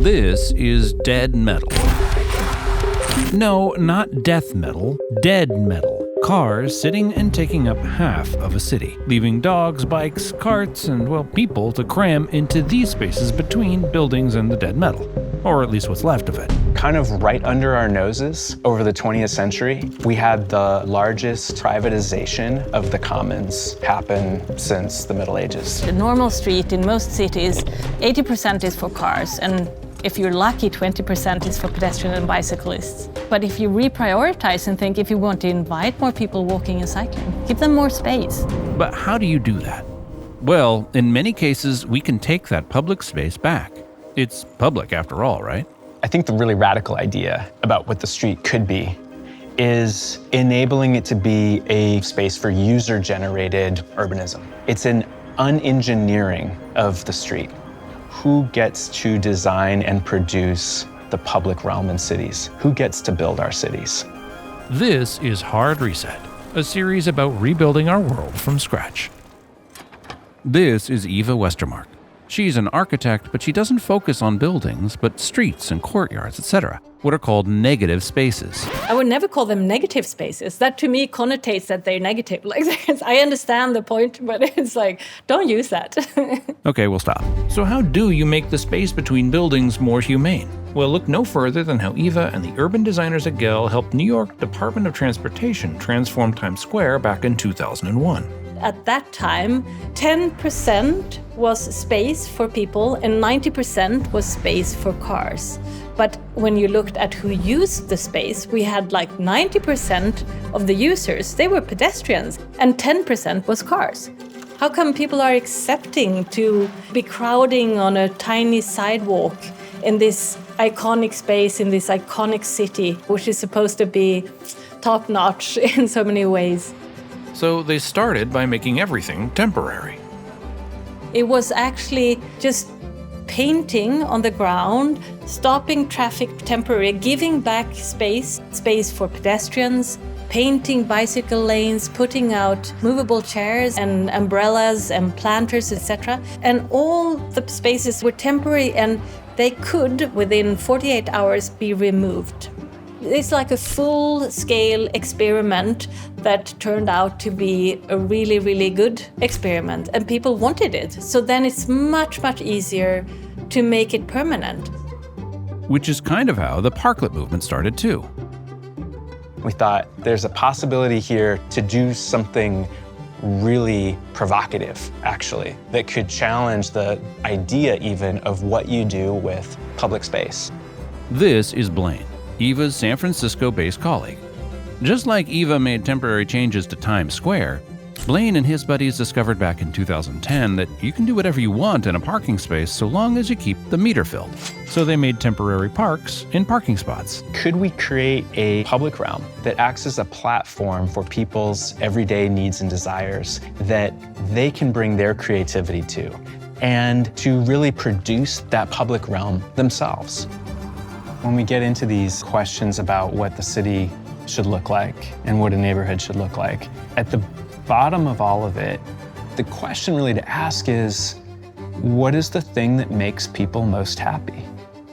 This is dead metal. No, not death metal, dead metal. Cars sitting and taking up half of a city, leaving dogs, bikes, carts, and, well, people to cram into these spaces between buildings and the dead metal. Or at least what's left of it. Kind of right under our noses, over the 20th century, we had the largest privatization of the commons happen since the Middle Ages. The normal street in most cities, 80% is for cars, and if you're lucky, 20% is for pedestrians and bicyclists. But if you reprioritize and think if you want to invite more people walking and cycling, give them more space. But how do you do that? Well, in many cases, we can take that public space back. It's public after all, right? I think the really radical idea about what the street could be is enabling it to be a space for user-generated urbanism. It's an unengineering of the street. Who gets to design and produce the public realm in cities? Who gets to build our cities? This is Hard Reset, a series about rebuilding our world from scratch. This is Eva Westermark. She's an architect, but she doesn't focus on buildings, but streets and courtyards, etc., what are called negative spaces. I would never call them negative spaces. That to me connotates that they're negative. Like, I understand the point, but it's like, don't use that. Okay, we'll stop. So how do you make the space between buildings more humane? Well, look no further than how Eva and the urban designers at Gell helped New York Department of Transportation transform Times Square back in 2001. At that time, 10% was space for people and 90% was space for cars. But when you looked at who used the space, we had like 90% of the users, they were pedestrians, and 10% was cars. How come people are accepting to be crowding on a tiny sidewalk in this iconic space, in this iconic city, which is supposed to be top-notch in so many ways? So they started by making everything temporary. It was actually just painting on the ground, stopping traffic temporarily, giving back space for pedestrians, painting bicycle lanes, putting out movable chairs and umbrellas and planters, etc. And all the spaces were temporary and they could, within 48 hours, be removed. It's like a full-scale experiment that turned out to be a really, really good experiment, and people wanted it. So then it's much, much easier to make it permanent. Which is kind of how the parklet movement started too. We thought there's a possibility here to do something really provocative, actually, that could challenge the idea even of what you do with public space. This is Blaine, Eva's San Francisco-based colleague. Just like Eva made temporary changes to Times Square, Blaine and his buddies discovered back in 2010 that you can do whatever you want in a parking space so long as you keep the meter filled. So they made temporary parks in parking spots. Could we create a public realm that acts as a platform for people's everyday needs and desires that they can bring their creativity to, and to really produce that public realm themselves? When we get into these questions about what the city should look like and what a neighborhood should look like, at the bottom of all of it, the question really to ask is, what is the thing that makes people most happy?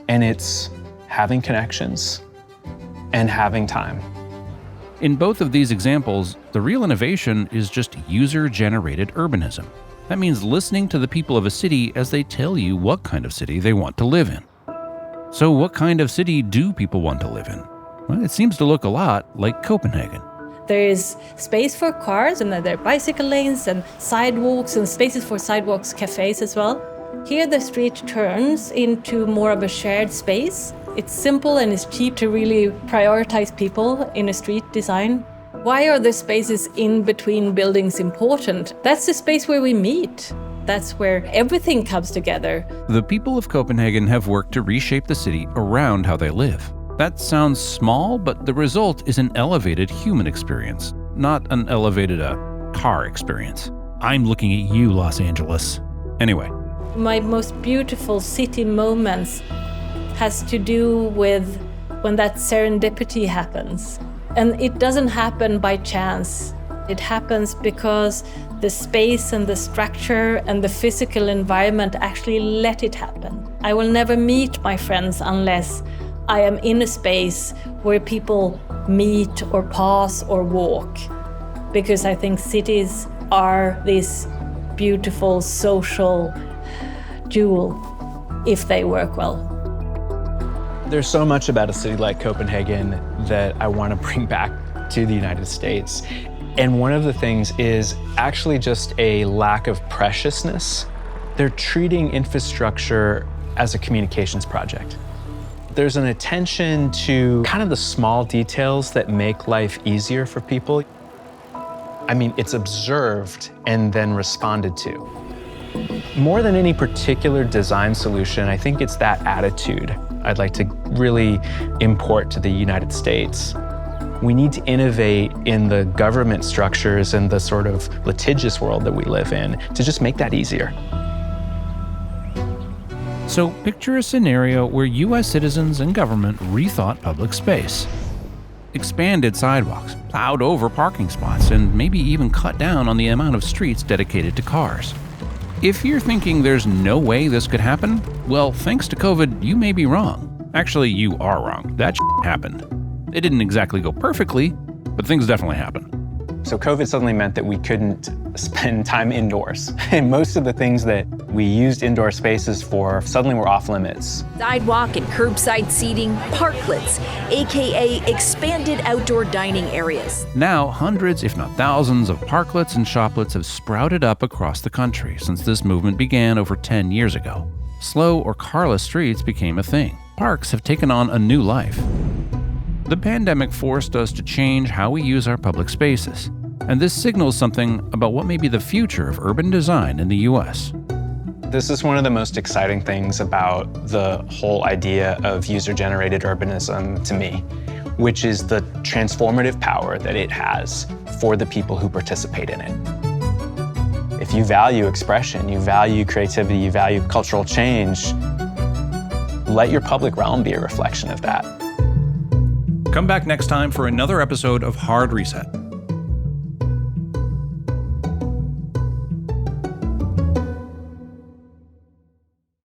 And it's having connections and having time. In both of these examples, the real innovation is just user-generated urbanism. That means listening to the people of a city as they tell you what kind of city they want to live in. So what kind of city do people want to live in? Well, it seems to look a lot like Copenhagen. There is space for cars, and there are bicycle lanes and sidewalks and spaces for sidewalks, cafes as well. Here the street turns into more of a shared space. It's simple and it's cheap to really prioritize people in a street design. Why are the spaces in between buildings important? That's the space where we meet. That's where everything comes together. The people of Copenhagen have worked to reshape the city around how they live. That sounds small, but the result is an elevated human experience, not an elevated car experience. I'm looking at you, Los Angeles. Anyway. My most beautiful city moments has to do with when that serendipity happens. And it doesn't happen by chance. It happens because the space and the structure and the physical environment actually let it happen. I will never meet my friends unless I am in a space where people meet or pass or walk. Because I think cities are this beautiful social jewel if they work well. There's so much about a city like Copenhagen that I want to bring back to the United States. And one of the things is actually just a lack of preciousness. They're treating infrastructure as a communications project. There's an attention to kind of the small details that make life easier for people. I mean, it's observed and then responded to. More than any particular design solution, I think it's that attitude I'd like to really import to the United States. We need to innovate in the government structures and the sort of litigious world that we live in to just make that easier. So picture a scenario where US citizens and government rethought public space. Expanded sidewalks, plowed over parking spots, and maybe even cut down on the amount of streets dedicated to cars. If you're thinking there's no way this could happen, well, thanks to COVID, you may be wrong. Actually, you are wrong. That happened. It didn't exactly go perfectly, but things definitely happened. So COVID suddenly meant that we couldn't spend time indoors. And most of the things that we used indoor spaces for suddenly were off limits. Sidewalk and curbside seating, parklets, AKA expanded outdoor dining areas. Now, hundreds, if not thousands, of parklets and shoplets have sprouted up across the country since this movement began over 10 years ago. Slow or carless streets became a thing. Parks have taken on a new life. The pandemic forced us to change how we use our public spaces, and this signals something about what may be the future of urban design in the US. This is one of the most exciting things about the whole idea of user-generated urbanism to me, which is the transformative power that it has for the people who participate in it. If you value expression, you value creativity, you value cultural change, let your public realm be a reflection of that. Come back next time for another episode of Hard Reset.